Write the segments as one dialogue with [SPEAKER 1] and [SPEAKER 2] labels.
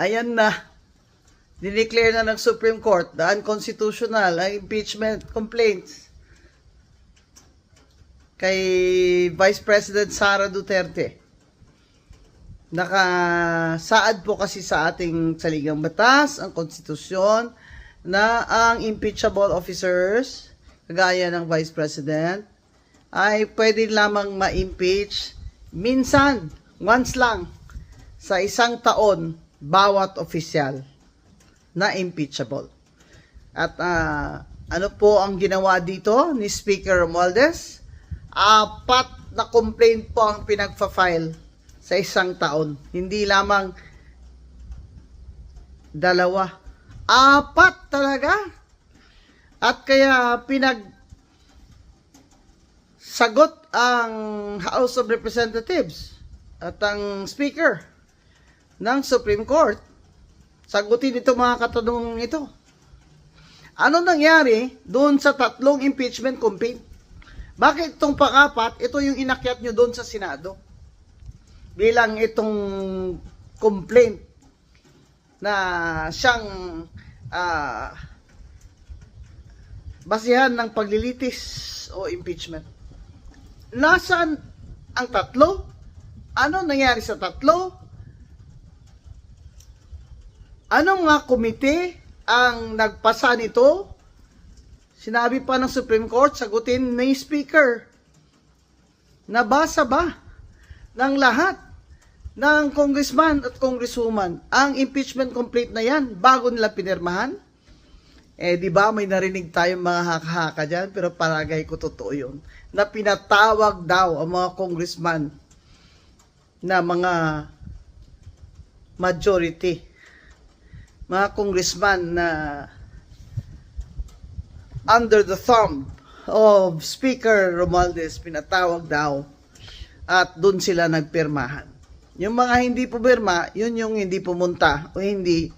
[SPEAKER 1] Ayan na, dineclare na ng Supreme Court na unconstitutional ang impeachment complaints kay Vice President Sara Duterte. Nakasaad po kasi sa ating saligang batas, ang konstitusyon, na ang impeachable officers, kagaya ng Vice President, ay pwede lamang ma-impeach minsan, once lang, sa isang taon, bawat opisyal na impeachable. At ano po ang ginawa dito ni Speaker Romualdez? 4 na complaint po ang pinagfa-file sa isang taon. Hindi lamang 2. 4 talaga. At kaya sagot ang House of Representatives at ang Speaker ng Supreme Court. Sagutin ito mga katanungan ito. Ano nangyari doon sa 3 impeachment complaint? Bakit itong pang-4, ito yung inakyat nyo doon sa Senado? Bilang itong complaint na siyang basihan ng paglilitis o impeachment. Nasaan ang 3? Ano nangyari sa 3? Anong nga komite ang nagpasa nito? Sinabi pa ng Supreme Court, sagutin ni Speaker. Nabasa ba ng lahat ng congressman at congresswoman ang impeachment complaint na yan bago nila pinirmahan? Di ba may narinig tayong mga haka-haka dyan, pero palagay ko totoo yun, na pinatawag daw ang mga congressman na mga majority, mga congressman na under the thumb of Speaker Romualdez, pinatawag daw at doon sila nagpirmahan. Yung mga hindi pumirma, yun yung hindi pumunta o hindi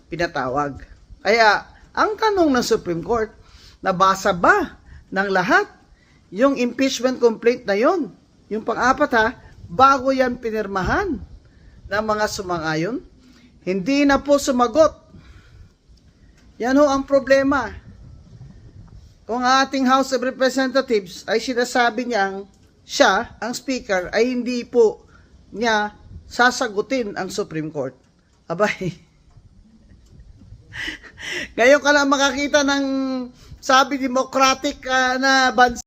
[SPEAKER 1] pinatawag. Kaya, ang tanong ng Supreme Court, nabasa ba ng lahat yung impeachment complaint na yon? Yung pang-4 bago yan pinirmahan ng mga sumang-ayon? Hindi na po sumagot. Yan ho ang problema. Kung ating House of Representatives ay sinasabi niyang siya, ang Speaker, ay hindi po niya sasagutin ang Supreme Court. Abay, ngayon ka lang makakita ng sabi democratic na bansa.